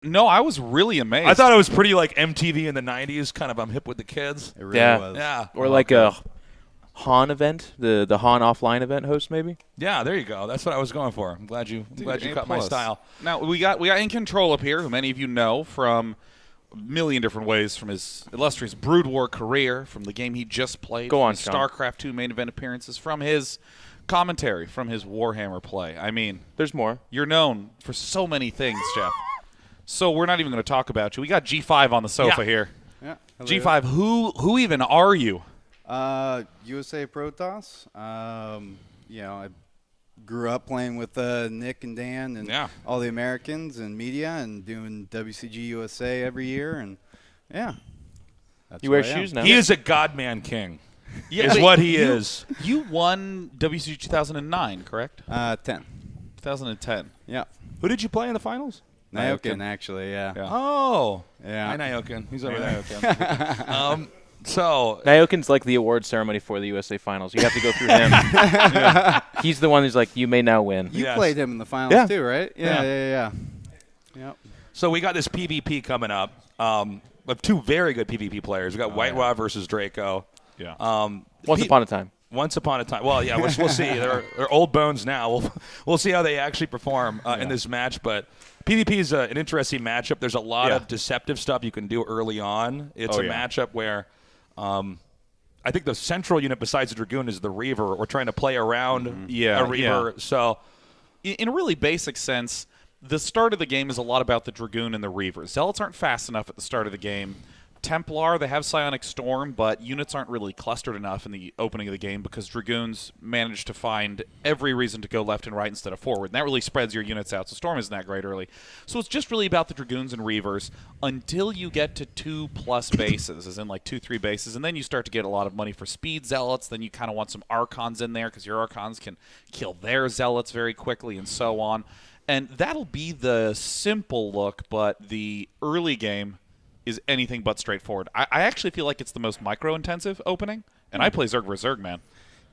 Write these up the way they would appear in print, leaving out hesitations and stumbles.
No, I was really amazed. I thought it was pretty like MTV in the 90s, kind of I'm hip with the kids. It really was. Yeah. Or like a Han event, the Han offline event host maybe. Yeah, there you go. That's what I was going for. I'm glad you caught my style. Now we got In Control up here, who many of you know from a million different ways, from his illustrious Brood War career, from the game he just played, Go from on, his Sean. StarCraft 2 main event appearances, from his commentary, from his Warhammer play. I mean, There's more. you're known for so many things, Jeff. So we're not even going to talk about you. We got G5 on the sofa here. Yeah. G5, who even are you? USA Protoss. I grew up playing with Nick and Dan and all the Americans and media and doing WCG USA every year. And, that's You wear who I am. shoes now. He is a Godman king. Yeah, is what he is. You won WCG 2009, correct? 10. 2010. Yeah. Who did you play in the finals? Nyokin, actually, yeah. Oh. Yeah. Hi, Nyokin. He's over there. So Nyokin's like the award ceremony for the USA Finals. You have to go through him. He's the one who's like, you may now win. You played him in the finals too, right? Yeah. Yep. So we got this PvP coming up. With two very good PvP players. We got White Raw versus Draco. Yeah. Once upon a time. Once upon a time. Well, yeah, we'll see. They're old bones now. We'll see how they actually perform in this match. But PvP is an interesting matchup. There's a lot of deceptive stuff you can do early on. It's a matchup where I think the central unit besides the Dragoon is the Reaver. We're trying to play around a Reaver. So, in a really basic sense, the start of the game is a lot about the Dragoon and the Reaver. Zealots aren't fast enough at the start of the game. Templar, they have Psionic Storm, but units aren't really clustered enough in the opening of the game because Dragoons manage to find every reason to go left and right instead of forward. And that really spreads your units out, so Storm isn't that great early. So it's just really about the Dragoons and Reavers until you get to 2+ bases, as in like 2-3 bases, and then you start to get a lot of money for Speed Zealots. Then you kind of want some Archons in there because your Archons can kill their Zealots very quickly and so on. And that'll be the simple look, but the early game is anything but straightforward. I actually feel like it's the most micro-intensive opening, and I play Zerg vs. Zerg, man.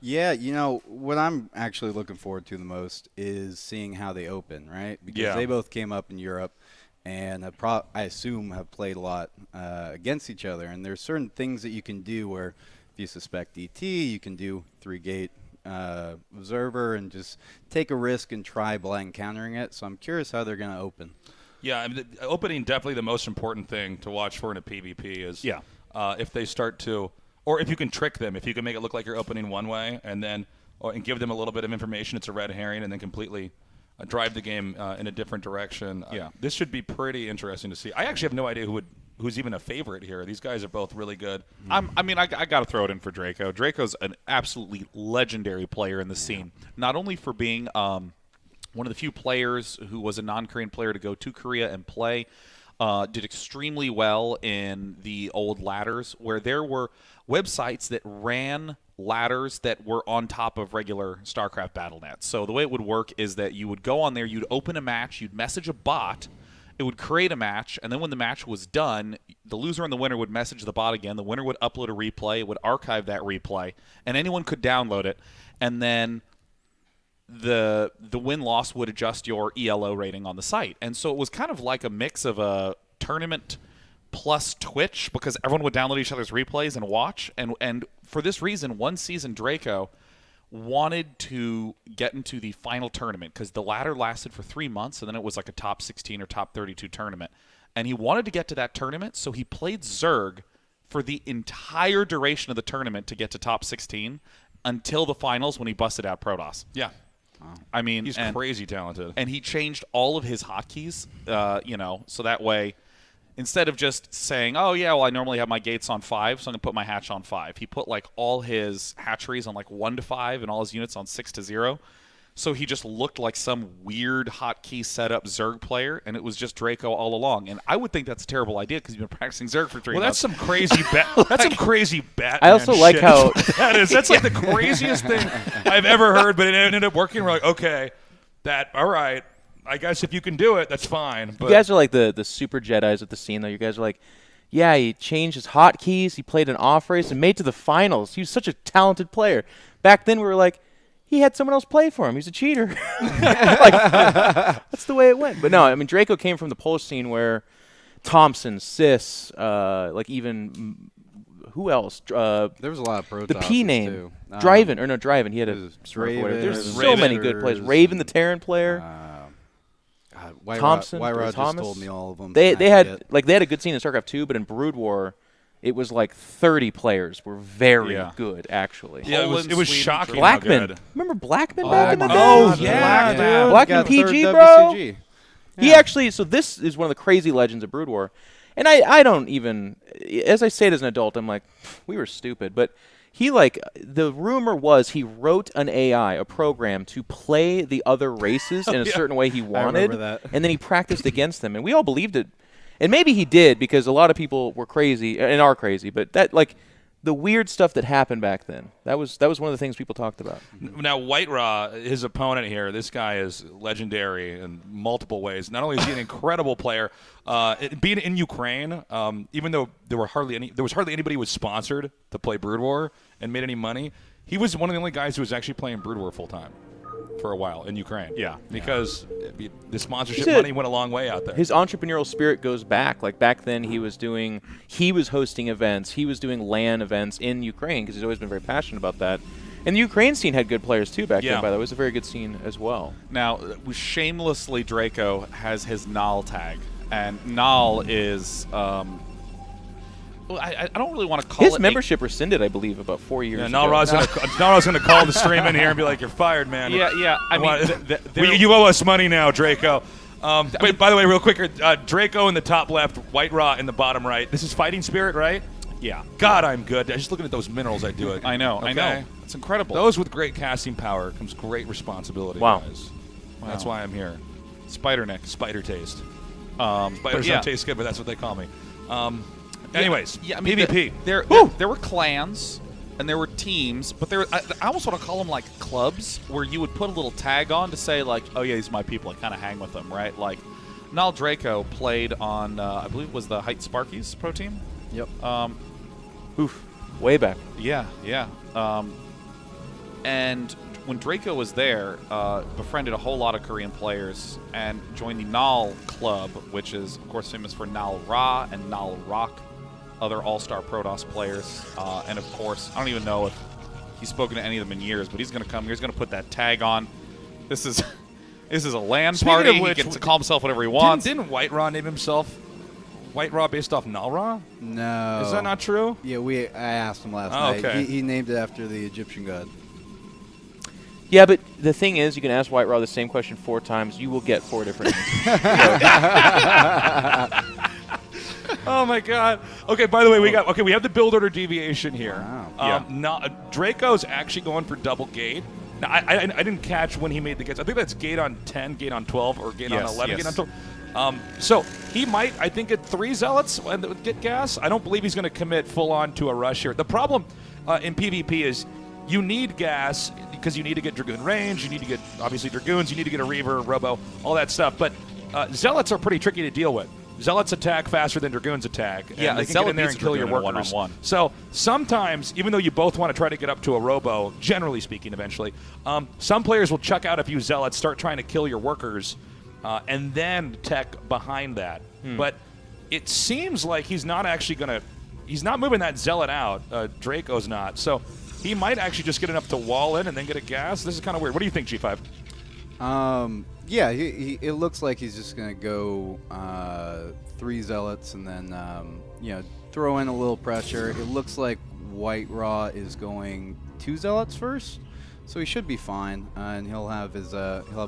Yeah, what I'm actually looking forward to the most is seeing how they open, right? Because they both came up in Europe and I assume have played a lot against each other. And there's certain things that you can do where if you suspect ET, you can do 3-gate observer and just take a risk and try blind countering it. So I'm curious how they're going to open. Yeah, I mean, opening definitely the most important thing to watch for in a PvP is if they start to, or if you can trick them, if you can make it look like you're opening one way and then and give them a little bit of information, it's a red herring, and then completely drive the game in a different direction. This should be pretty interesting to see. I actually have no idea who's even a favorite here. These guys are both really good. I got to throw it in for Draco. Draco's an absolutely legendary player in the scene, not only for being one of the few players who was a non-Korean player to go to Korea and play, did extremely well in the old ladders, where there were websites that ran ladders that were on top of regular StarCraft BattleNet. So the way it would work is that you would go on there, you'd open a match, you'd message a bot, it would create a match, and then when the match was done, the loser and the winner would message the bot again. The winner would upload a replay, it would archive that replay, and anyone could download it, and then the win-loss would adjust your ELO rating on the site. And so it was kind of like a mix of a tournament plus Twitch, because everyone would download each other's replays and watch. And for this reason, one season Draco wanted to get into the final tournament because the ladder lasted for 3 months, and then it was like a top 16 or top 32 tournament. And he wanted to get to that tournament, so he played Zerg for the entire duration of the tournament to get to top 16 until the finals when he busted out Protoss. Yeah. I mean, he's crazy talented. And he changed all of his hotkeys, so that way, instead of just saying, oh, yeah, well, I normally have my gates on 5, so I'm going to put my hatch on 5. He put, like, all his hatcheries on, like, 1 to 5 and all his units on 6 to 0. So he just looked like some weird hotkey setup Zerg player, and it was just Draco all along. And I would think that's a terrible idea because he's been practicing Zerg for 3 months. Well, that's some crazy that's some crazy Batman I also like shit. how that is. That's like the craziest thing I've ever heard, but it ended up working. We're like, okay, all right. I guess if you can do it, that's fine. But you guys are like the super Jedis at the scene, though. You guys are like, yeah, he changed his hotkeys, he played an off race, and made to the finals. He was such a talented player. Back then, we were like, he had someone else play for him. He's a cheater. That's the way it went. But no, I mean, Draco came from the Polish scene where Thompson, Sis, even who else? There was a lot of pro. The P name, too. Driven. He had a Raven. There's so many good players. Raven, the Terran player. Thompson, Thomas Thomas. just told me all of them. They had a good scene in StarCraft 2, but in Brood War, it was like 30 players were very good, actually. Yeah, it was shocking. Blackman. Remember Blackman back in the day? Oh, yeah. Blackman PG, bro. Yeah. He actually, so this is one of the crazy legends of Brood War. And I don't even, as I say it as an adult, I'm like, we were stupid. But he the rumor was he wrote an AI, a program, to play the other races in a certain way he wanted. I remember that. And then he practiced against them. And we all believed it. And maybe he did because a lot of people were crazy and are crazy. But that, the weird stuff that happened back then, that was one of the things people talked about. Now, White Raw, his opponent here, this guy is legendary in multiple ways. Not only is he an incredible player, being in Ukraine, even though there was hardly anybody who was sponsored to play Brood War and made any money, he was one of the only guys who was actually playing Brood War full time for a while in Ukraine. Yeah. Because the sponsorship money went a long way out there. His entrepreneurial spirit goes back. Like back then he was hosting events. He was doing LAN events in Ukraine because he's always been very passionate about that. And the Ukraine scene had good players too back then, by the way. It was a very good scene as well. Now, shamelessly, Draco has his Null tag. And Null is... I don't really want to call his membership rescinded, I believe, about 4 years ago. Nalra's going to call the stream in here and be like, "You're fired, man." Yeah. I mean, you owe us money now, Draco. But by the way, real quick, Draco in the top left, White Raw in the bottom right. This is Fighting Spirit, right? Yeah. God, I'm good. Just looking at those minerals, I do it. I know. Okay? I know. It's incredible. Those with great casting power comes great responsibility. Wow. Guys. That's why I'm here. Spider Nick. Spider taste. Spiders don't taste good, but that's what they call me. Anyways, I mean, PvP. There were clans and there were teams, but I almost want to call them like clubs where you would put a little tag on to say like, oh yeah, these are my people. I kind of hang with them, right? Like, Null Draco played on, I believe it was the Height Sparkies pro team. Yep. Way back. Yeah. And when Draco was there, befriended a whole lot of Korean players and joined the Null Club, which is, of course, famous for Null Ra and Null Rock, other all-star Protoss players. And, of course, I don't even know if he's spoken to any of them in years, but he's going to come here. He's going to put that tag on. This is a LAN party. He gets to call himself whatever he wants. Didn't White Raw name himself White Raw based off Null Ra? No. Is that not true? Yeah, I asked him last night. Okay. He named it after the Egyptian god. Yeah, but the thing is, you can ask White Raw the same question 4 times. You will get 4 different answers. Oh my God! Okay, by the way, we have the build order deviation here. Wow. Draco's actually going for double gate. Now, I didn't catch when he made the gates. I think that's gate on 10, gate on 12, or gate on 11, gate on 12. So he might, I think, get 3 zealots and get gas. I don't believe he's going to commit full on to a rush here. The problem in PvP is you need gas because you need to get Dragoon range. You need to get obviously Dragoons. You need to get a Reaver, Robo, all that stuff. But zealots are pretty tricky to deal with. Zealots attack faster than Dragoons attack. And they can get in there and kill your workers. One-on-one. So sometimes, even though you both want to try to get up to a Robo, generally speaking, eventually, some players will chuck out a few Zealots, start trying to kill your workers, and then tech behind that. But it seems like he's not actually going to – he's not moving that Zealot out. Draco's not. So he might actually just get enough to wall in and then get a gas. This is kind of weird. What do you think, G5? Yeah, it looks like he's just going to go 3 Zealots and then, throw in a little pressure. It looks like White Raw is going 2 Zealots first, so he should be fine, and he'll have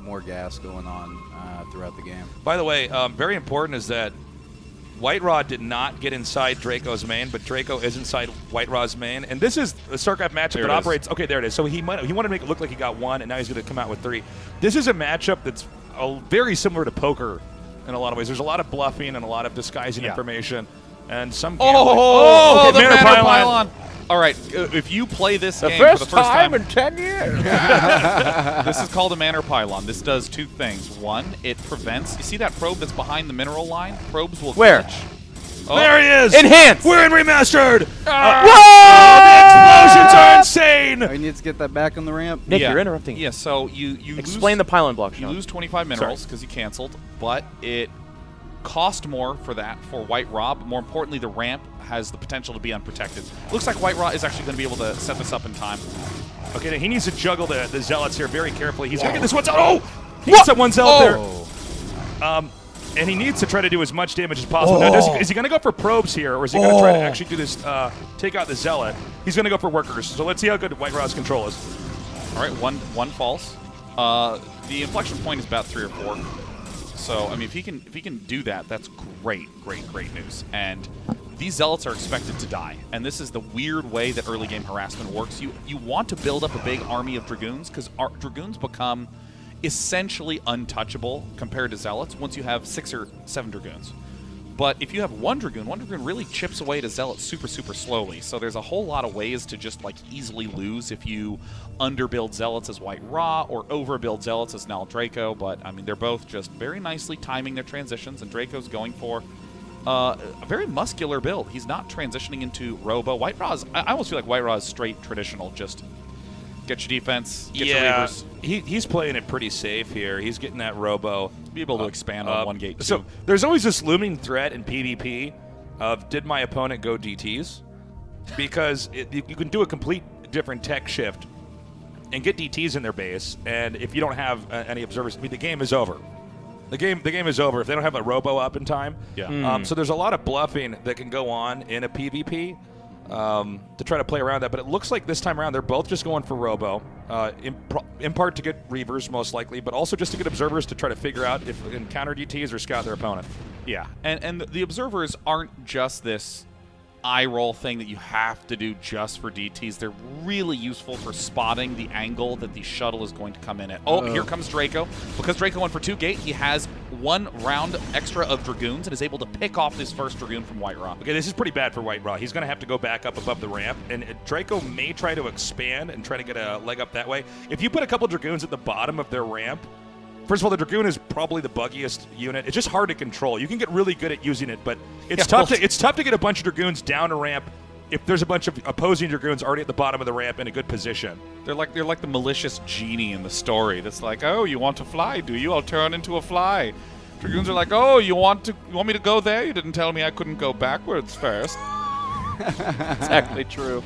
more gas going on throughout the game. By the way, very important is that White Raw did not get inside Draco's main, but Draco is inside White Raw's main. And this is a StarCraft matchup that operates. Okay, there it is. So he wanted to make it look like he got 1, and now he's going to come out with 3. This is a matchup that's very similar to poker in a lot of ways. There's a lot of bluffing and a lot of disguising information. And some the Manor Pylon. All right, if you play this game for the first time in 10 years. This is called a Manor Pylon. This does 2 things. 1, it prevents. You see that probe that's behind the mineral line? Probes will Where? glitch. There he is! Enhanced! We're in remastered! Whoa! The explosions are insane. He needs to get that back on the ramp. Nick, you're interrupting. Yeah, so you explain the pylon block, Sean. You lose 25 minerals because you canceled, but it cost more for that for White Raw. But more importantly, the ramp has the potential to be unprotected. Looks like White Raw is actually going to be able to set this up in time. Okay, now he needs to juggle the Zealots here very carefully. He's going to get this one Zealot. Oh! He gets that one Zealot there. And he needs to try to do as much damage as possible. Now, is he going to go for probes here, or is he going to try to actually do this, take out the Zealot? He's going to go for workers. So let's see how good White Raw's control is. All right, one false. The inflection point is about 3 or 4. So I mean, if he can do that, that's great news. And these Zealots are expected to die, and this is the weird way that early game harassment works. You want to build up a big army of Dragoons because Dragoons become essentially untouchable compared to Zealots once you have 6 or 7 Dragoons. But if you have one Dragoon really chips away to Zealots super slowly. So there's a whole lot of ways to just like easily lose if you underbuild Zealots as White Raw or overbuild Zealots as Null Draco. But I mean, they're both just very nicely timing their transitions, and Draco's going for a very muscular build. He's not transitioning into Robo. White Raw is, I almost feel like White Raw is straight traditional, just get your defense, get your Reavers. He's playing it pretty safe here. He's getting that Robo. Be able to expand on one gate, too. So there's always this looming threat in PvP of, did my opponent go DTs? Because you can do a complete different tech shift and get DTs in their base, and if you don't have any observers, I mean, the game is over. The game is over if they don't have a Robo up in time. Yeah. So there's a lot of bluffing that can go on in a PvP. To try to play around that, but it looks like this time around they're both just going for Robo, in part to get Reavers most likely, but also just to get observers to try to figure out if they can counter DTs or scout their opponent. Yeah, and the observers aren't just this eye roll thing that you have to do just for DTs. They're really useful for spotting the angle that the shuttle is going to come in at. Here comes Draco. Because Draco went for 2 gate, he has 1 round extra of Dragoons and is able to pick off this first Dragoon from White Raw. Okay, this is pretty bad for White Raw. He's going to have to go back up above the ramp, and Draco may try to expand and try to get a leg up that way. If you put a couple Dragoons at the bottom of their ramp, first of all, the Dragoon is probably the buggiest unit. It's just hard to control. You can get really good at using it, but it's tough to get a bunch of Dragoons down a ramp if there's a bunch of opposing Dragoons already at the bottom of the ramp in a good position. They're like the malicious genie in the story that's like, oh, you want to fly, do you? I'll turn into a fly. Dragoons are like, oh, you want me to go there? You didn't tell me I couldn't go backwards first. Exactly true.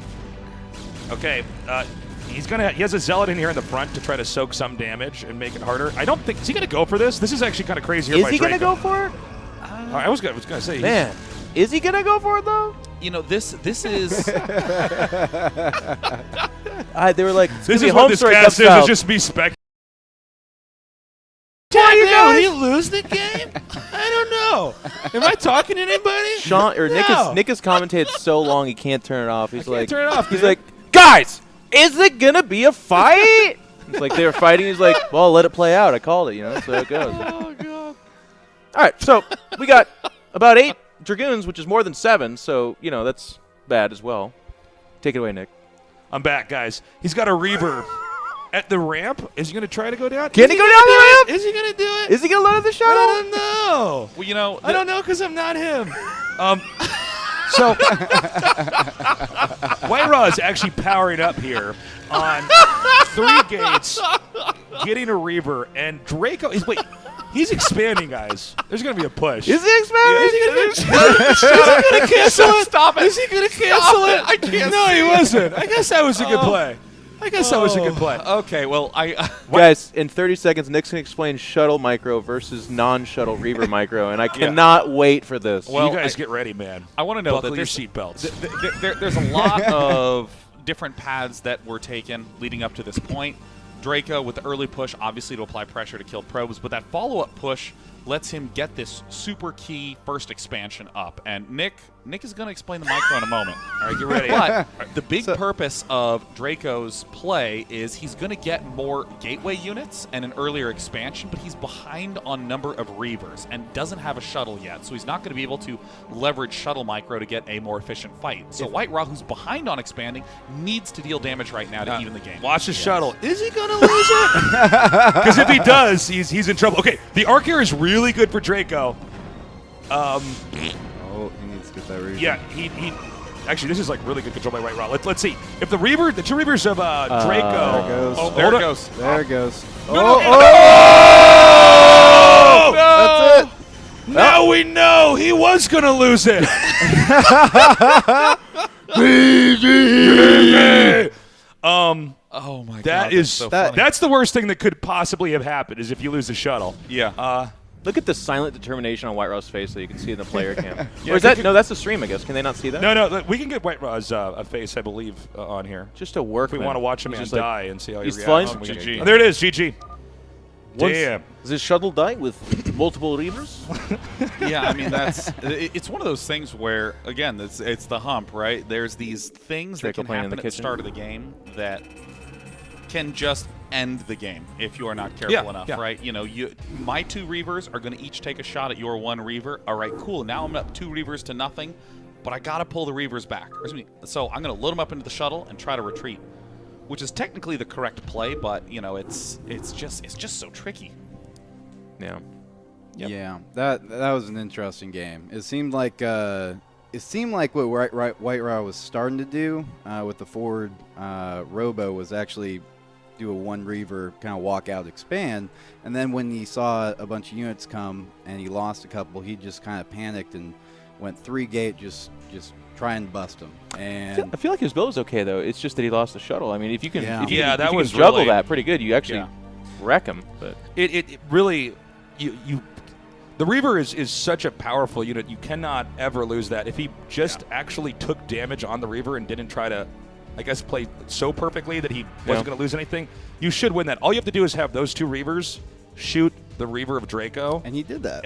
Okay, he has a Zealot in here in the front to try to soak some damage and make it harder. I don't think, is he going to go for this? This is actually kind of crazy here by Draco. Is he going to go for it? I was going to say. Man, is he going to go for it, though? You know, this is... They were like, this is what this cast is. It's just me spec. Did he lose the game? I don't know. Am I talking to anybody? Sean or Nick has commentated so long he can't turn it off. He's like, turn it off. He's like, guys, is it gonna be a fight? It's like they were fighting. He's like, well, let it play out. I called it, so it goes. Oh god. All right, so we got about 8 Dragoons, which is more than 7. So that's bad as well. Take it away, Nick. I'm back, guys. He's got a Reaver at the ramp. Is he going to try to go down? Can he go down the ramp? Is he going to do it? Is he going to load the shuttle? I don't know. Well, I don't know because I'm not him. So White Raw is actually powering up here on 3 gates, getting a Reaver, and Draco is he's expanding, guys. There's going to be a push. Is he expanding? Is he going to cancel it? Stop it. Is he going to cancel it? I can't. No, he wasn't. I guess that was a good play. Okay, well, guys, in 30 seconds, Nick's going to explain shuttle micro versus non-shuttle Reaver micro, and I cannot wait for this. Well, you guys get ready, man. I want to know Buckle that your seatbelts. There's a lot of different paths that were taken leading up to this point. Draco with the early push, obviously to apply pressure to kill probes, but that follow-up push lets him get this super key first expansion up. And Nick is going to explain the micro in a moment. All right, get ready. But the big purpose of Draco's play is he's going to get more gateway units and an earlier expansion, but he's behind on number of Reavers and doesn't have a shuttle yet, so he's not going to be able to leverage shuttle micro to get a more efficient fight. So White Raw, who's behind on expanding, needs to deal damage right now to even the game. Watch the shuttle. Is he going to lose it? Because if he does, he's in trouble. Okay, the arc here is really good for Draco. He needs to get that reason. Yeah, Actually, this is like really good control by White Raw. Let's see if the Reaver, the two Reavers of Draco. There it goes. Oh, there it goes. There it goes. No, That's it. Now we know he was going to lose it. Oh my god. That is so funny. that's the worst thing that could possibly have happened is if you lose the shuttle. Yeah. Look at the silent determination on White Raw's face so you can see it in the player cam. Yeah, or is that no? That's the stream, I guess. Can they not see that? No, we can get White Raw's face, I believe, on here. Just a work. If we want to watch him just die and see how he he's reacts. flying. GG. Oh, there it is, GG. Damn. Does his shuttle die with multiple Reavers? Yeah, I mean it's one of those things where again it's the hump, right? There's these things that Draco can playing in happen the at the kitchen. start of the game that can just end the game if you are not careful enough, right? You know, my two Reavers are going to each take a shot at your one Reaver. All right, cool. Now I'm up 2 Reavers to nothing, but I got to pull the Reavers back. So I'm going to load them up into the shuttle and try to retreat, which is technically the correct play, but you know, it's just so tricky. Yeah. Yep. Yeah, that was an interesting game. It seemed like what White Raw was starting to do with the forward robo was actually do a 1 Reaver kind of walk out expand, and then when he saw a bunch of units come and he lost a couple, he just kind of panicked and went 3 gate just try and bust him. And I feel like his build was okay though. It's just that he lost the shuttle. I mean, if you can, Yeah. if you Yeah, can, that if you was can juggle really- that pretty good, you actually wreck him. But It really the Reaver is such a powerful unit. You cannot ever lose that. If he just actually took damage on the Reaver and didn't try to, I guess, play so perfectly that he wasn't going to lose anything, you should win that. All you have to do is have those 2 Reavers shoot the Reaver of Draco. he did that.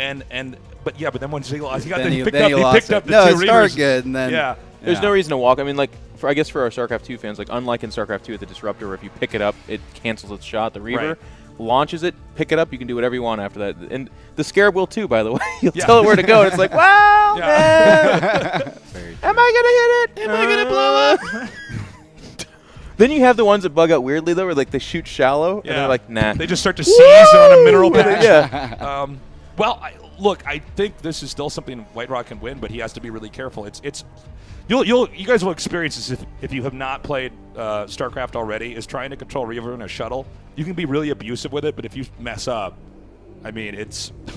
But then once he lost, he Then picked up the no, 2 it Reavers. started good, and then Yeah. there's no reason to walk. I mean, like I guess for our StarCraft 2 fans, like unlike in StarCraft 2 at the Disruptor, where if you pick it up, it cancels its shot. The Reaver Right. launches it, pick it up, you can do whatever you want after that. And the Scarab will too, by the way. You'll tell it where to go, and it's like, wow, man. Am I gonna hit it? Am I gonna blow up? Then you have the ones that bug out weirdly though, where like they shoot shallow, and they're like, nah. They just start to seize on a mineral patch. Yeah. Well, look, I think this is still something White Rock can win, but he has to be really careful. You guys will experience this if you have not played StarCraft already. Is trying to control Reaver in a shuttle. You can be really abusive with it, but if you mess up, I mean,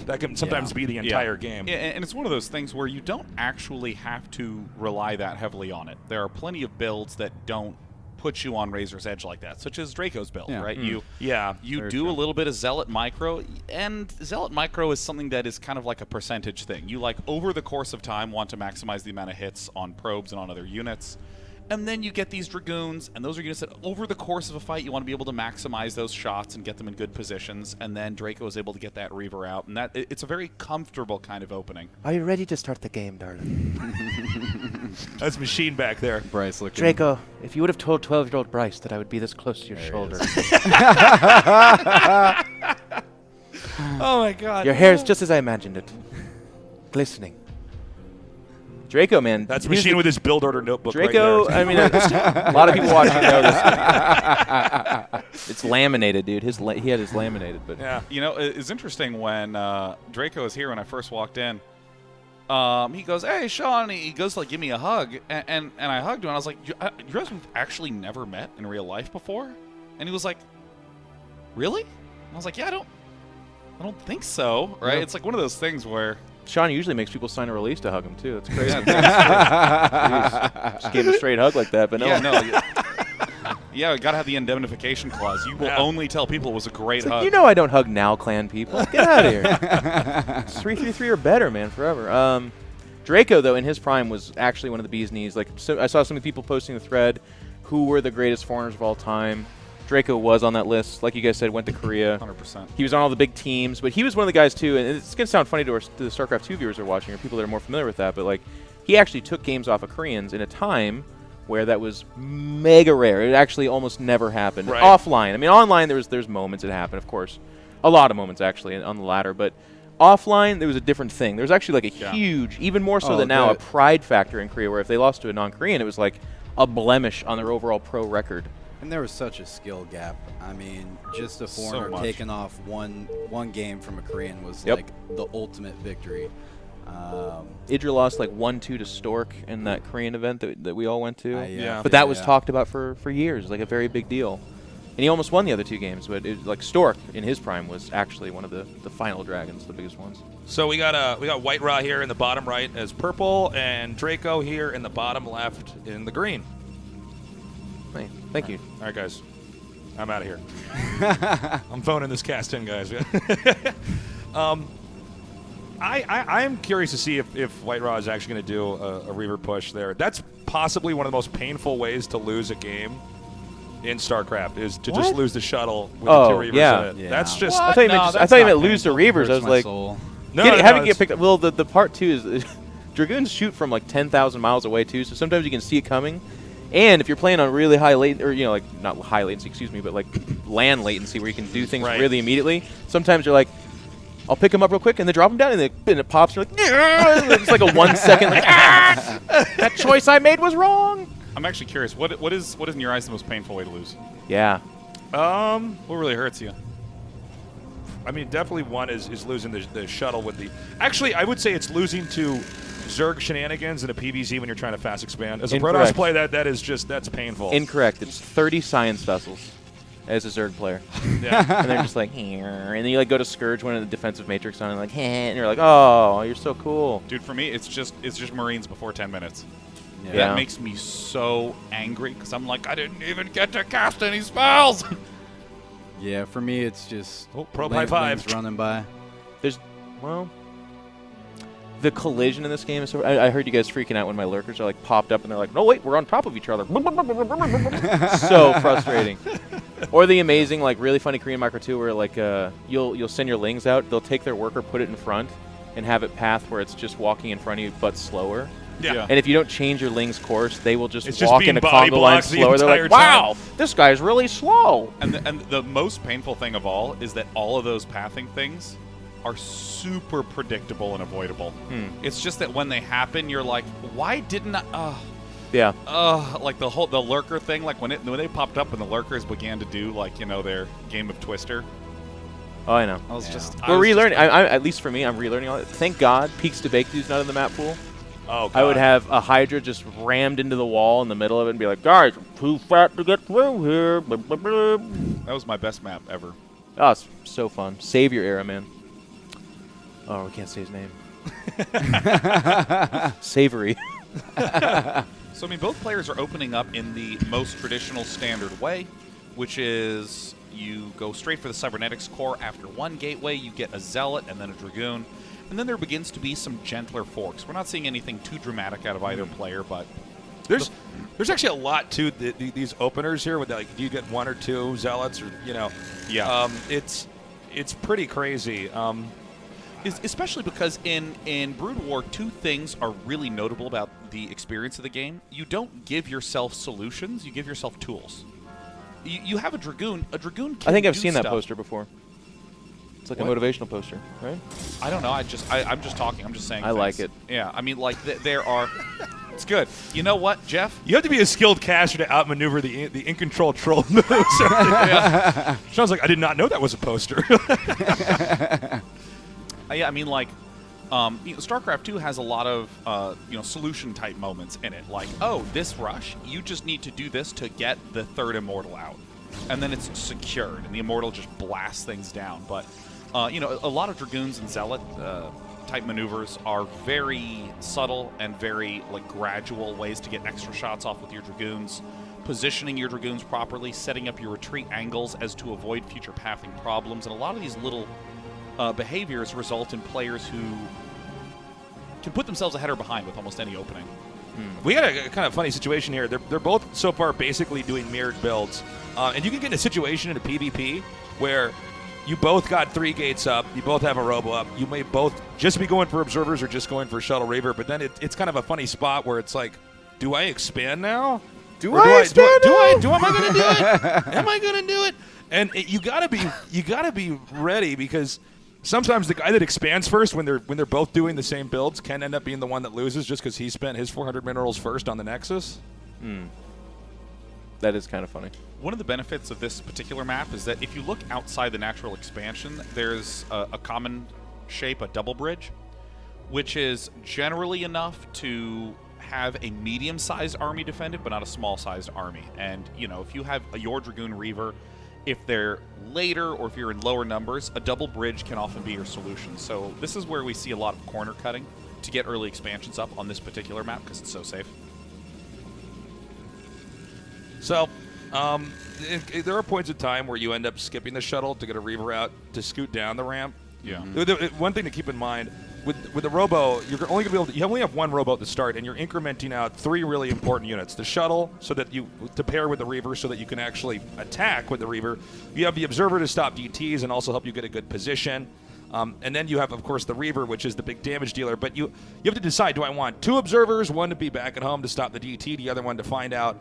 that can sometimes be the entire game. Yeah, and it's one of those things where you don't actually have to rely that heavily on it. There are plenty of builds that don't put you on Razor's Edge like that, such as Draco's build, right? You do a little bit of Zealot Micro, and Zealot Micro is something that is kind of like a percentage thing. You, like, over the course of time, want to maximize the amount of hits on probes and on other units, and then you get these Dragoons, and those are units that over the course of a fight, you want to be able to maximize those shots and get them in good positions, and then Draco is able to get that Reaver out, and it's a very comfortable kind of opening. Are you ready to start the game, darling? That's Machine back there. Bryce looking. Draco, if you would have told 12-year-old Bryce that I would be this close to your shoulder. Oh my God. Your hair is just as I imagined it. Glistening. Draco, man. That's he's Machine the- with his build order notebook. Draco, right there. I mean, a lot of people watching know this. It's laminated, dude. He had his laminated, but Yeah. You know, it's interesting when Draco was here when I first walked in. He goes, "Hey, Sean." He goes to like give me a hug, and I hugged him. And I was like, "You guys have actually never met in real life before?" And he was like, "Really?" And I was like, "Yeah, I don't think so." Right? Nope. It's like one of those things where Sean usually makes people sign a release to hug him too. That's crazy. Jeez. Just gave him a straight hug like that, but no. Yeah, we gotta have the indemnification clause. You will only tell people it was a great It's like, hug. you know I don't hug Now Clan people. Get out of here. It's 3-3-3 or better, man, forever. Draco, though, in his prime was actually one of the bee's knees. Like, so I saw some people posting the thread, who were the greatest foreigners of all time. Draco was on that list. Like you guys said, went to Korea. 100%. He was on all the big teams, but he was one of the guys, too, and it's going to sound funny to the StarCraft 2 viewers who are watching, or people that are more familiar with that, but, like, he actually took games off of Koreans in a time where that was mega rare. It actually almost never happened. Right. Offline. I mean, online, there's moments it happened, of course. A lot of moments, actually, on the ladder, but offline, there was a different thing. There was actually, like, a huge, even more so than now, a pride factor in Korea, where if they lost to a non-Korean, it was, like, a blemish on their overall pro record. And there was such a skill gap. I mean, just a foreigner much. taking off one game from a Korean was Yep. like the ultimate victory. Idra lost like 1-2 to Stork in that Korean event that we all went to. Yeah. But that was talked about for years, like a very big deal. And he almost won the other 2 games, but like Stork in his prime was actually one of the final dragons, the biggest ones. So we got White Raw here in the bottom right as purple, and Draco here in the bottom left in the green. Hey, thank you. All right, guys. I'm out of here. I'm phoning this cast in, guys. I am curious to see if White Raw is actually going to do a Reaver push there. That's possibly one of the most painful ways to lose a game in StarCraft, is to just lose the shuttle with the 2 Reavers in it. Yeah. That's just... I thought you meant lose the Reavers. I was like, having get picked up. Well, the part 2 is Dragoons shoot from like 10,000 miles away too, so sometimes you can see it coming. And if you're playing on really high latency, or like not high latency, excuse me, but like LAN latency where you can do things really immediately, sometimes you're like, I'll pick them up real quick and then drop them down, and it pops. And you're like, it's like a 1 second, like, that choice I made was wrong. I'm actually curious. What is in your eyes the most painful way to lose? Yeah. What really hurts you? I mean, definitely one is losing the shuttle with the... Actually, I would say it's losing to Zerg shenanigans in a PvZ when you're trying to fast expand. As a Protoss play, that's painful. Incorrect. It's 30 science vessels as a Zerg player. Yeah. And they're just like, and then you like go to Scourge one of the defensive matrix on and like, and you're like, oh, you're so cool. Dude, for me, it's just Marines before 10 minutes. Yeah. That makes me so angry because I'm like, I didn't even get to cast any spells. Yeah, for me, it's just Probe high five running by. The collision in this game is so... I heard you guys freaking out when my lurkers are like popped up and they're like, no, wait, we're on top of each other. So frustrating. Or the amazing, like, really funny Korean Micro 2 where, like, you'll send your lings out, they'll take their worker, put it in front, and have it path where it's just walking in front of you but slower. Yeah. And if you don't change your ling's course, they will just it's walk just in a body conga line blocked the slower. They're like, entire wow, time. this guy's really slow. And the most painful thing of all is that all of those pathing things are super predictable and avoidable. It's just that when they happen, you're like, why didn't I... Yeah. Like the lurker thing, like when they popped up and the lurkers began to do, like, you know, their game of Twister. Oh, I know. I was just... We're relearning. At least for me, I'm relearning all it. Thank God Peaks to Bakedu's not in the map pool. Oh, God. I would have a Hydra just rammed into the wall in the middle of it and be like, guys, I'm too fat to get through here. That was my best map ever. Oh, it's so fun. Savior era, man. Oh, we can't say his name. Savory. So, I mean, both players are opening up in the most traditional standard way, which is you go straight for the Cybernetics core. After one gateway, you get a Zealot and then a Dragoon. And then there begins to be some gentler forks. We're not seeing anything too dramatic out of either player, but... There's actually a lot to these openers here. With like, do you get 1 or 2 Zealots, or, you know? Yeah. It's pretty crazy. Especially because in Brood War, 2 things are really notable about the experience of the game. You don't give yourself solutions, you give yourself tools. You have a Dragoon. A Dragoon can I think I've do seen that stuff. poster before. It's like a motivational poster, right? I don't know. I'm just talking. I'm just saying I like things. it. Yeah. I mean, like, there are... It's good. You know what, Jeff? You have to be a skilled caster to outmaneuver the in control troll moves. Yeah. Sounds like I did not know that was a poster. Yeah, I mean, like, StarCraft 2 has a lot of, solution-type moments in it. Like, oh, this rush, you just need to do this to get the 3rd Immortal out. And then it's secured, and the Immortal just blasts things down. But, a lot of Dragoons and Zealot type maneuvers are very subtle and very, like, gradual ways to get extra shots off with your Dragoons. Positioning your Dragoons properly, setting up your retreat angles as to avoid future pathing problems. And a lot of these little... behaviors result in players who can put themselves ahead or behind with almost any opening. We got a kind of funny situation here. They're both so far basically doing mirrored builds. And you can get in a situation in a PvP where you both got 3 gates up, you both have a robo up, you may both just be going for observers or just going for shuttle Reaver, but then it's kind of a funny spot where it's like, do I expand now? Am I going to do it? Am I going to do it? And you gotta be ready, because sometimes the guy that expands first when they're both doing the same builds can end up being the one that loses just because he spent his 400 minerals first on the Nexus. That is kind of funny. One of the benefits of this particular map is that if you look outside the natural expansion, there's a common shape, a double bridge, which is generally enough to have a medium-sized army defended, but not a small-sized army. And, you know, if you have your Dragoon Reaver, if they're later or if you're in lower numbers, a double bridge can often be your solution. So this is where we see a lot of corner cutting to get early expansions up on this particular map because it's so safe. So, there are points of time where you end up skipping the shuttle to get a Reaver out to scoot down the ramp. Yeah. One thing to keep in mind, with the robo, you're only going to be able to, you only have one robo at the start, and you're incrementing out 3 really important units. The shuttle, so that to pair with the Reaver, so that you can actually attack with the Reaver. You have the observer to stop DTs and also help you get a good position. And then you have, of course, the Reaver, which is the big damage dealer. But you have to decide: do I want 2 observers, one to be back at home to stop the DT, the other one to find out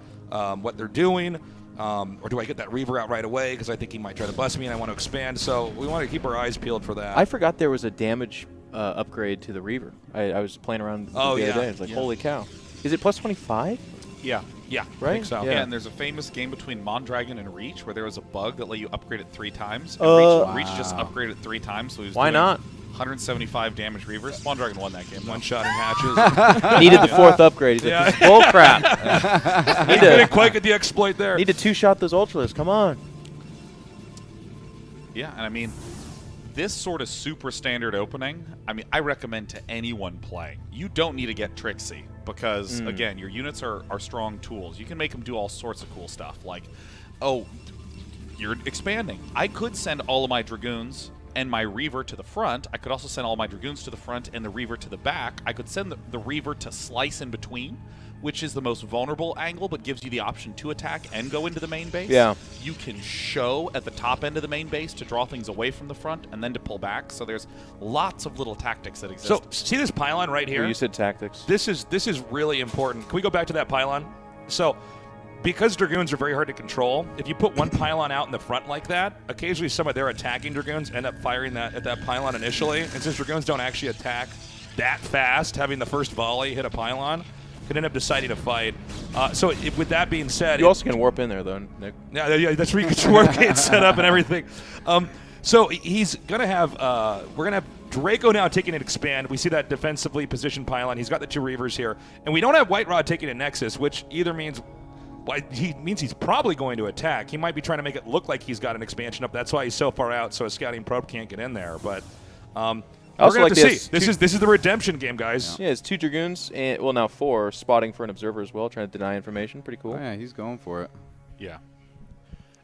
what they're doing? Or do I get that Reaver out right away because I think he might try to bust me and I want to expand? So we want to keep our eyes peeled for that. I forgot there was a damage upgrade to the Reaver. I was playing around the other day. It's like, holy cow. Is it plus 25? Yeah. Yeah, right? I think so. Yeah, and there's a famous game between Mondragon and Reach where there was a bug that let you upgrade it 3 times. And Reach just upgraded it 3 times, so he was Why doing not? 175 damage Reavers. Mondragon won that game. One shot in hatches. Needed the 4th upgrade. He's like, this is bull crap. Didn't quite get the exploit there. Need to 2-shot those Ultralists. Come on. Yeah, and I mean, this sort of super standard opening, I mean, I recommend to anyone playing. You don't need to get Trixie because, again, your units are strong tools. You can make them do all sorts of cool stuff. Like, oh, you're expanding. I could send all of my Dragoons and my Reaver to the front. I could also send all my Dragoons to the front and the Reaver to the back. I could send the Reaver to slice in between, which is the most vulnerable angle, but gives you the option to attack and go into the main base. Yeah. You can show at the top end of the main base to draw things away from the front and then to pull back. So there's lots of little tactics that exist. So see this pylon right here? You said tactics. This is really important. Can we go back to that pylon? So because Dragoons are very hard to control, if you put one pylon out in the front like that, occasionally some of their attacking Dragoons end up firing at that pylon initially. And since Dragoons don't actually attack that fast, having the first volley hit a pylon could end up deciding to fight. So with that being said... You also can warp in there, though, Nick. Yeah, that's where you get your warp gate set up and everything. So he's going to have... we're going to have Draco now taking an expand. We see that defensively positioned pylon. He's got the 2 Reavers here. And we don't have White Rod taking a Nexus, which either means... Well, he means he's probably going to attack. He might be trying to make it look like he's got an expansion up. That's why he's so far out, so a scouting probe can't get in there. But we're going to have to see. This is the redemption game, guys. Yeah, it's 2 Dragoons, and well, now 4, spotting for an observer as well, trying to deny information. Pretty cool. Oh, yeah, he's going for it. Yeah.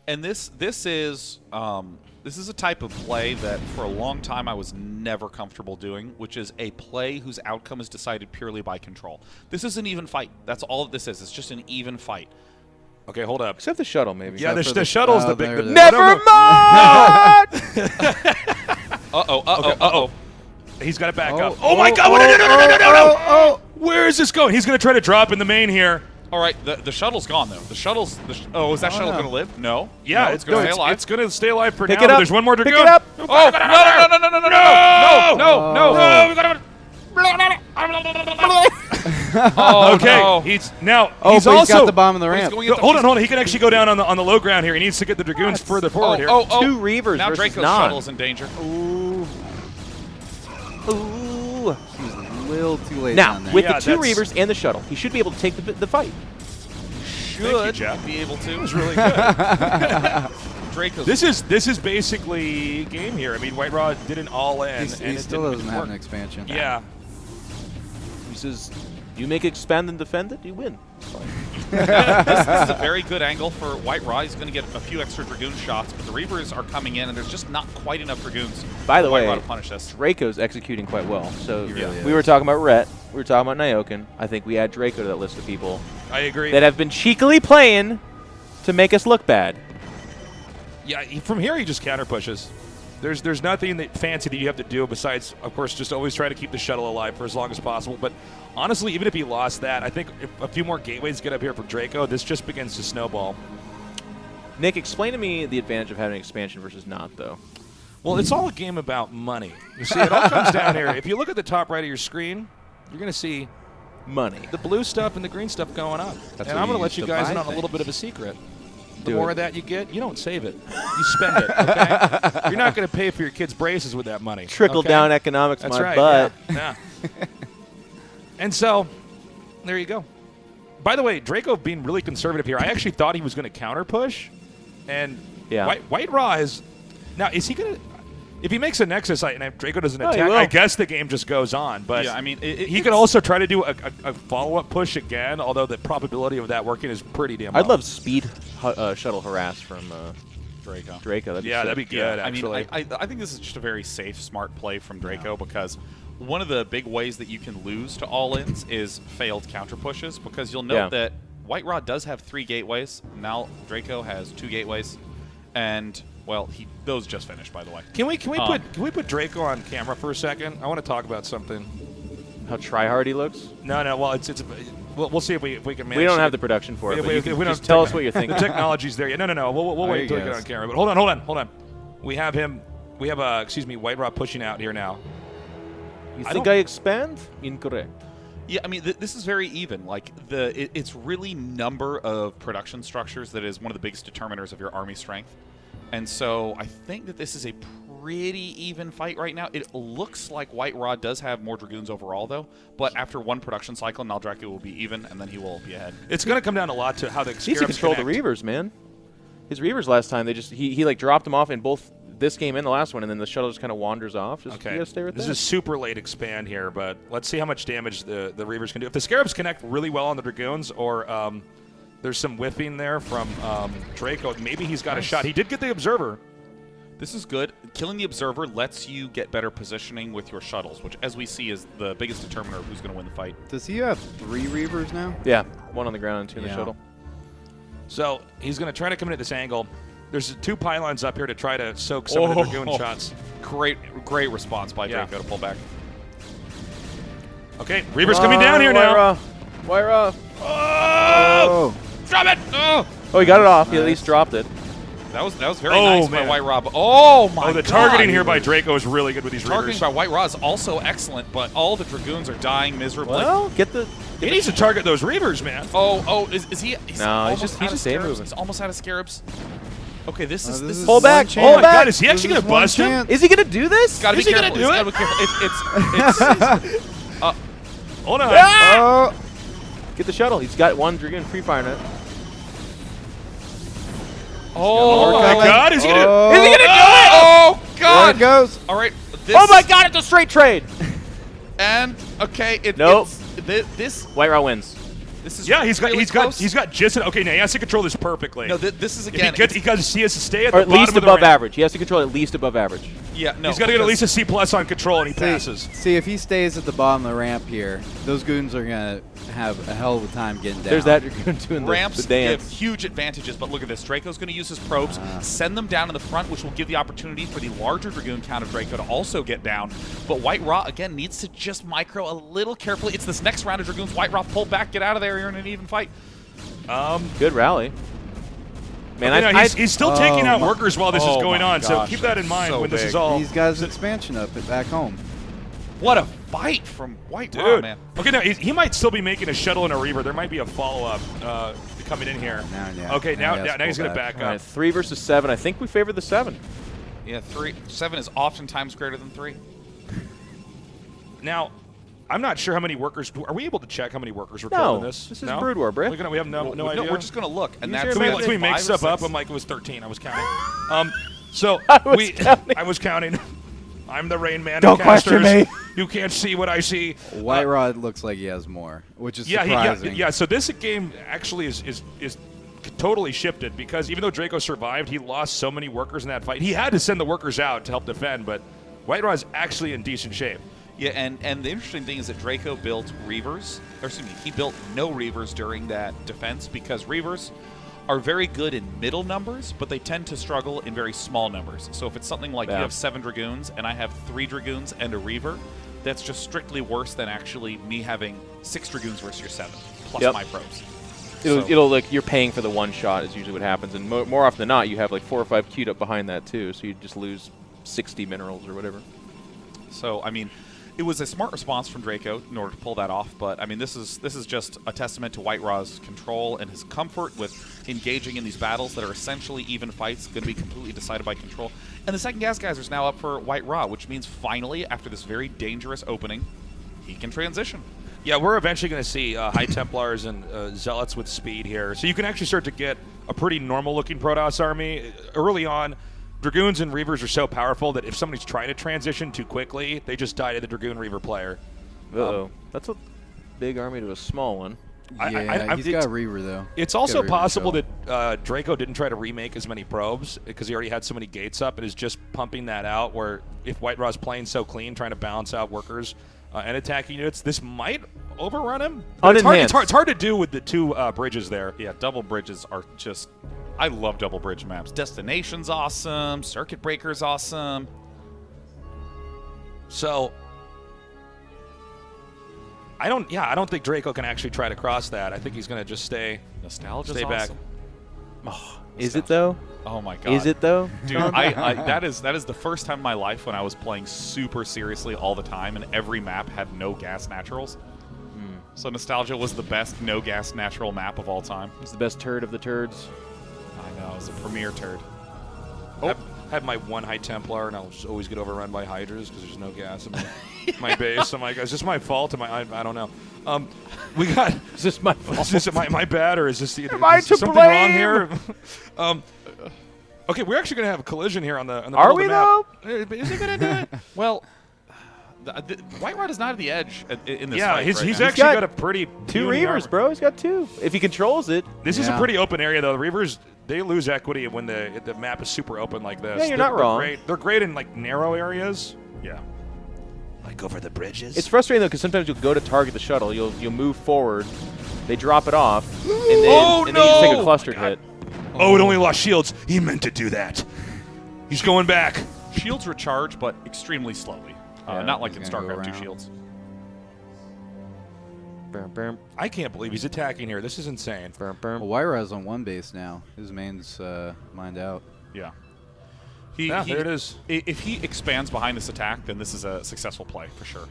And this is a type of play that for a long time I was never comfortable doing, which is a play whose outcome is decided purely by control. This is an even fight. That's all this is. It's just an even fight. Okay, hold up. Except the shuttle, maybe. Yeah, the shuttle's the big... Never mind! Uh-oh. He's got to back up. Oh, my God! No! Where is this going? He's going to try to drop in the main here. All right, the shuttle's gone, though. The shuttle's... is that shuttle going to live? No. Yeah, it's going to stay alive. It's going to stay alive for Pick now. it up. There's one more to go. Pick it up. Oh, no. We got to... Okay. No. He's But he's got the bomb of the ramp. Hold on. He can actually go down on the low ground here. He needs to get the Dragoons further forward here. 2 Reavers Now versus Draco's non. shuttle's in danger. Ooh. He's a little too late Now, on that. with the 2 Reavers and the shuttle, he should be able to take the fight. Should be able to. It was really good. Draco's... This is basically game here. I mean, White Rod did an all-in. He still doesn't have an expansion. Yeah. He says, you make expand and defend it, you win. This is a very good angle for White Rod. He's going to get a few extra Dragoon shots, but the Reavers are coming in, and there's just not quite enough Dragoons By the for White way, Rod to punish this. Draco's executing quite well. So really we were talking about Rhett. We were talking about Nyoken. I think we add Draco to that list of people I agree. that have been cheekily playing to make us look bad. Yeah, from here he just counter pushes. There's nothing fancy that you have to do besides, of course, just always try to keep the shuttle alive for as long as possible. But honestly, even if he lost that, I think if a few more gateways get up here for Draco, this just begins to snowball. Nick, explain to me the advantage of having expansion versus not, though. Well, it's all a game about money. You see, it all comes down here. If you look at the top right of your screen, you're going to see money. The blue stuff and the green stuff going up. And I'm going to let you guys in on a little bit of a secret. The more of that you get, you don't save it. You spend it, okay? You're not going to pay for your kids' braces with that money. Trickle-down economics, That's my right, butt. Yeah. And so, there you go. By the way, Draco being really conservative here. I actually thought he was going to counter push, and White Raw is now. Is he going to? If he makes a Nexus and if Draco doesn't attack, I guess the game just goes on. But yeah, I mean, he could also try to do a follow-up push again. Although the probability of that working is pretty damn low. I'd love speed shuttle harass from Draco. That'd be good. Actually, I mean, I think this is just a very safe, smart play from Draco because one of the big ways that you can lose to all-ins is failed counter pushes, because you'll note that White Rod does have 3 gateways. Now Draco has 2 gateways, and well, those just finished, by the way. Can we put Draco on camera for a second? I want to talk about something. How try-hard he looks? No. Well, we'll see if we can manage. We don't have the production for it. We don't just tell us what you're thinking. The technology's there. No. We'll wait until we get on camera. But hold on. We have him. We have White Rod pushing out here now. You think I expand? Incorrect. Yeah, I mean, this is very even. Like, it's really number of production structures that is one of the biggest determiners of your army strength. And so I think that this is a pretty even fight right now. It looks like White Rod does have more Dragoons overall, though. But after one production cycle, now Draco will be even, and then he will be ahead. It's going to come down a lot to how the He needs to control the Reavers, man. His Reavers last time, he like dropped them off in both this game and the last one, and then the shuttle just kind of wanders off. Just, okay. You gotta stay with this that. is super late expand here, but let's see how much damage the Reavers can do. If the Scarabs connect really well on the Dragoons, or there's some whiffing there from Draco, maybe he's got a shot. He did get the Observer. This is good. Killing the Observer lets you get better positioning with your shuttles, which, as we see, is the biggest determiner of who's going to win the fight. Does he have 3 Reavers now? Yeah, 1 on the ground and 2 in the shuttle. So he's going to try to come in at this angle. There's 2 pylons up here to try to soak some of the Dragoon shots. Great response by Draco to pull back. Okay, Reaver's coming down here now. White Raw. Oh! Drop it! Oh, he got it off. He at least dropped it. That was very nice by White Rod. Oh my god! The targeting here by Draco is really good with these targeting Reavers. by White Rod is also excellent, but all the Dragoons are dying miserably. Well, he needs to target those Reavers, man. Is he? No, he's just A moving. He's almost out of Scarabs. Okay, this is pull back. Oh my god, is he actually going to bust him? Is he going to do this? Gotta be careful. Gotta be careful. It's hold on. Ah! Get the shuttle. He's got 1 Dragoon free firing it. Oh my god, is he gonna do it? Oh god! There it goes. All right. Oh my god, it's a straight trade. And okay, nope. This White Raw wins. This is he's got just okay. Now he has to control this perfectly. No, this is again. He has to stay at or the at least bottom above of the average. He has to control at least above average. Yeah, no. He's got to get at least a C+ on control, and he passes. See, if he stays at the bottom of the ramp here, those goons are gonna have a hell of a time getting down. There's that Dragoon doing ramps the dance. give huge advantages, but look at this. Draco's going to use his probes, send them down in the front, which will give the opportunity for the larger Dragoon count of Draco to also get down. But White Raw, again, needs to just micro a little carefully. It's this next round of Dragoons. White Raw, pull back, get out of there. You're in an even fight. Good rally. Man, he's still taking out workers while this is going on, gosh, so keep that in mind when this is all. He's got his expansion up back home. What a fight from White Raw, man. Okay, now he might still be making a shuttle and a Reaver. There might be a follow-up coming in here. Okay, now he's going to back up. Right, 3 versus 7. I think we favor the 7. Yeah, 7 is oftentimes greater than 3. Now, I'm not sure how many workers. Are we able to check how many workers were killed in this? This is Brood War, bro. We have no idea. We're just going to look. And that's can we make stuff up? I'm like, it was 13. I was counting. I was counting. I'm the Rain Man. Don't question me. You can't see what I see. White Rod looks like he has more, which is surprising. Yeah. So this game actually is totally shifted, because even though Draco survived, he lost so many workers in that fight. He had to send the workers out to help defend, but White Rod is actually in decent shape. Yeah, and the interesting thing is that Draco built Reavers, or excuse me, he built no Reavers during that defense, because Reavers are very good in middle numbers, but they tend to struggle in very small numbers. So if it's something like you have 7 Dragoons and I have 3 Dragoons and a Reaver, that's just strictly worse than actually me having 6 Dragoons versus your 7, plus my probes. It'll like, you're paying for the one shot is usually what happens, and more often than not, you have like 4 or 5 queued up behind that too, so you just lose 60 minerals or whatever. So I mean, it was a smart response from Draco in order to pull that off, but I mean, this is just a testament to White Raw's control and his comfort with engaging in these battles that are essentially even fights, going to be completely decided by control. And the second gas geyser is now up for White Raw, which means finally, after this very dangerous opening, he can transition. Yeah, we're eventually going to see High Templars and Zealots with speed here. So you can actually start to get a pretty normal-looking Protoss army. Early on, Dragoons and Reavers are so powerful that if somebody's trying to transition too quickly, they just die to the Dragoon Reaver player. Uh-oh. That's a big army to a small one. Yeah, he's got a Reaver, though. It's also possible that Draco didn't try to remake as many probes because he already had so many gates up and is just pumping that out, where if White Raw's playing so clean, trying to balance out workers and attacking units, this might overrun him. It's hard to do with the two bridges there. Yeah, double bridges are just... I love double bridge maps. Destination's awesome. Circuit Breaker's awesome. So... I don't think Draco can actually try to cross that. I think he's going to just stay back. Awesome. Oh, is it though? Oh my god. Is it though? Dude, that is the first time in my life when I was playing super seriously all the time and every map had no gas naturals. So Nostalgia was the best no gas natural map of all time. It's the best turd of the turds. I know, it was a premier turd. I have my one High Templar, and I'll just always get overrun by Hydras because there's no gas in my base. I'm like, is this my fault? I don't know. We got. Is this my fault? Is this my bad, or is this is I to something blame? wrong here? Okay, we're actually going to have a collision here on the Are we map. though? Is he going to do it? Well, White Rod is not at the edge in this Yeah, fight he's right now. actually got a pretty two puny Reavers, armor. bro. He's got two. If he controls it. This is a pretty open area, though. The Reavers, they lose equity when the map is super open like this. Yeah, you're not wrong. They're great in like narrow areas. Yeah. Like over the bridges. It's frustrating though because sometimes you'll go to target the shuttle, you'll move forward, they drop it off, and then you just take a cluster hit. Oh, it only lost shields. He meant to do that. He's going back. Shields recharge, but extremely slowly. Not like in he's gonna go StarCraft 2 around. shields. I can't believe he's attacking here. This is insane. Well, Wyra's on one base now. His main's mined out. Yeah. There it is. If he expands behind this attack, then this is a successful play for sure.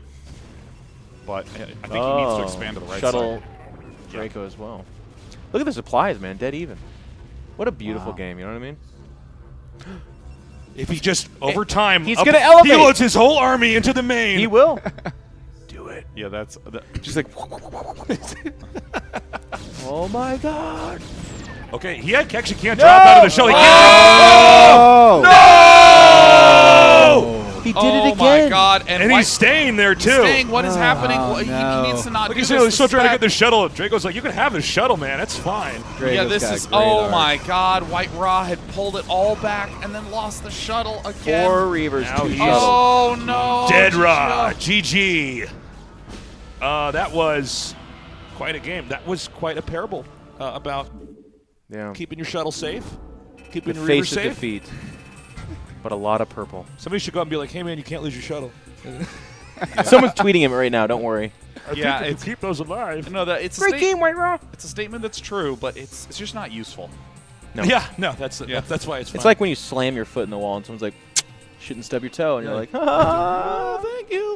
But I think he needs to expand to the right shuttle side. Draco as well. Look at the supplies, man. Dead even. What a beautiful game. You know what I mean? If he just, over time, he's gonna elevate. He loads his whole army into the main. He will. do it. Yeah, that's Just like. Oh my God. Okay, he actually can't drop out of the shell. He can't No! He did it again. Oh my God! And he's staying there too. Staying. What is happening? He no. needs to not Look, do he's this. still trying to get the shuttle. Draco's like, you can have the shuttle, man. That's fine. Yeah, Drago's this got is. great Oh art. my God! White Raw had pulled it all back and then lost the shuttle again. 4 Reavers, Now 2 he's- shuttles. Oh no! Dead Raw. GG. That was quite a game. That was quite a parable about Yeah. keeping your shuttle safe, keeping The your reaver face of safe. defeat. But a lot of purple. Somebody should go out and be like, hey, man, you can't lose your shuttle. Someone's tweeting him right now. Don't worry. Yeah, Think you can keep those alive. No, it's Great game, White Raw. It's a statement that's true, but it's just not useful. No. Yeah, no, that's why it's fun. It's like when you slam your foot in the wall and someone's like, shouldn't stub your toe, and you're like, ah, thank you.